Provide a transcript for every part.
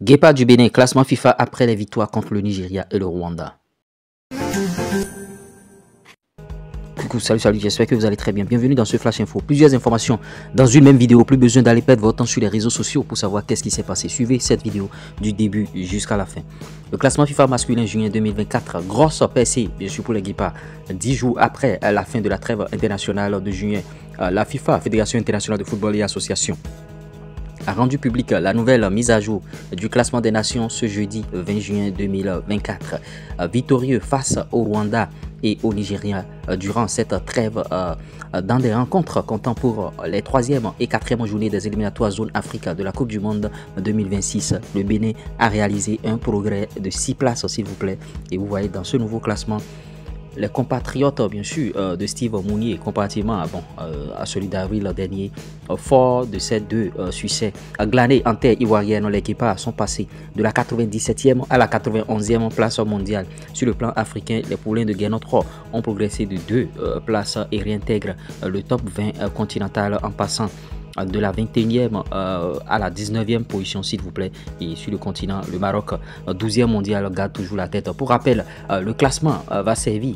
Guépard du Bénin, classement FIFA après les victoires contre le Nigeria et le Rwanda. Coucou, salut, j'espère que vous allez très bien. Bienvenue dans ce Flash Info. Plusieurs informations dans une même vidéo. Plus besoin d'aller perdre votre temps sur les réseaux sociaux pour savoir qu'est-ce qui s'est passé. Suivez cette vidéo du début jusqu'à la fin. Le classement FIFA masculin juin 2024. Grosse percée, bien sûr, pour les Guépards. 10 jours après la fin de la trêve internationale de juin, la FIFA, Fédération internationale de football et association, a rendu public la nouvelle mise à jour du classement des nations ce jeudi 20 juin 2024. Victorieux face au Rwanda et au Nigeria durant cette trêve dans des rencontres comptant pour les 3e et 4e journées des éliminatoires zone Afrique de la Coupe du Monde 2026. Le Bénin a réalisé un progrès de 6 places, s'il vous plaît. Et vous voyez dans ce nouveau classement les compatriotes, bien sûr, de Steve Mounier, comparativement à celui d'avril dernier, fort de ces deux succès glanés en terre ivoirienne, les Guépards sont passés de la 97e à la 91e place mondiale. Sur le plan africain, les poulains de Guinée ont progressé de 2 places et réintègrent le top 20 continental en passant de la 21e à la 19e position, s'il vous plaît. Et sur le continent, le Maroc, 12e mondial, garde toujours la tête. Pour rappel, le classement va servir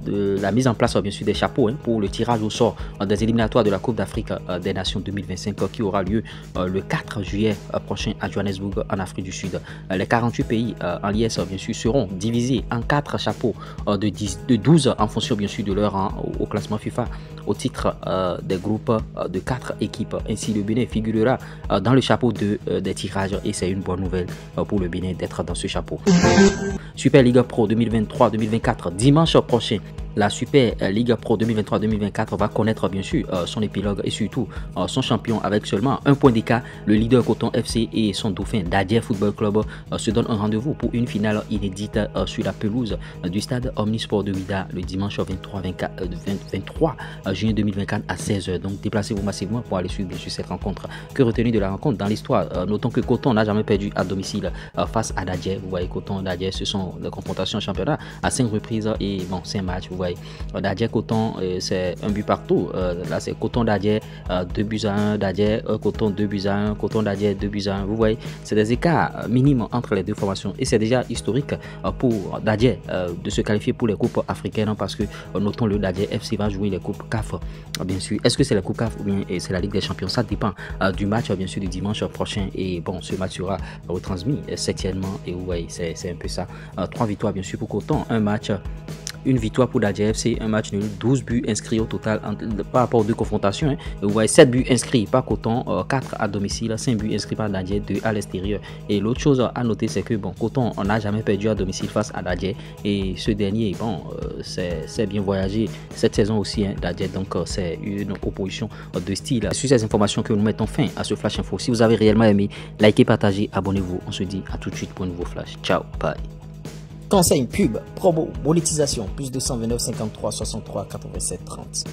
de la mise en place, bien sûr, des chapeaux pour le tirage au sort des éliminatoires de la Coupe d'Afrique des Nations 2025 qui aura lieu le 4 juillet prochain à Johannesburg, en Afrique du Sud. Les 48 pays en liesse, bien sûr, seront divisés en 4 chapeaux de 12 en fonction, bien sûr, de leur rang au classement FIFA au titre des groupes de 4 équipes. Ainsi, le Bénin figurera dans le chapeau des tirages et c'est une bonne nouvelle pour le Bénin d'être dans ce chapeau. Super Ligue Pro 2023-2024, dimanche prochain. La Super Ligue Pro 2023-2024 va connaître bien sûr son épilogue et surtout son champion avec seulement un point d'écart. Le leader Coton FC et son dauphin Dadje Football Club se donnent un rendez-vous pour une finale inédite sur la pelouse du stade Omnisport de Ouidah le dimanche 23 juin 2024 à 16h. Donc déplacez-vous massivement pour aller suivre bien sûr cette rencontre. Que retenir de la rencontre dans l'histoire? Notons que Coton n'a jamais perdu à domicile face à Dadje. Vous voyez, Coton, Dadje, ce sont des confrontations en championnat à 5 reprises et bon, 5 matchs. Vous voyez, Dadje Coton, c'est un but partout. Là, c'est Coton Dadje 2 buts à 1, Dadje Coton 2 buts à 1, Coton Dadje 2 buts à 1. Vous voyez, c'est des écarts minimes entre les deux formations et c'est déjà historique pour Dadje de se qualifier pour les coupes africaines parce que notons le Dadje FC va jouer les coupes CAF. Bien sûr, est-ce que c'est la coupe CAF ou bien c'est la Ligue des Champions? Ça dépend du match bien sûr du dimanche prochain et bon, ce match sera retransmis certainement et vous voyez, c'est un peu ça. 3 victoires bien sûr pour Coton, un match. Une victoire pour Dadje FC, un match nul, 12 buts inscrits au total par rapport aux deux confrontations. Vous voyez 7 buts inscrits par Coton, 4 à domicile, 5 buts inscrits par Dadje, 2 à l'extérieur. Et l'autre chose à noter, c'est que bon, Coton, on n'a jamais perdu à domicile face à Dadje. Et ce dernier, bon, c'est bien voyagé cette saison aussi, Dadje. Donc c'est une opposition de style. Sur ces informations que nous mettons fin à ce Flash Info. Si vous avez réellement aimé, likez, partagez, abonnez-vous. On se dit à tout de suite pour un nouveau Flash. Ciao, bye. Conseil, pub, promo, monétisation, plus 229 53 63 87 30.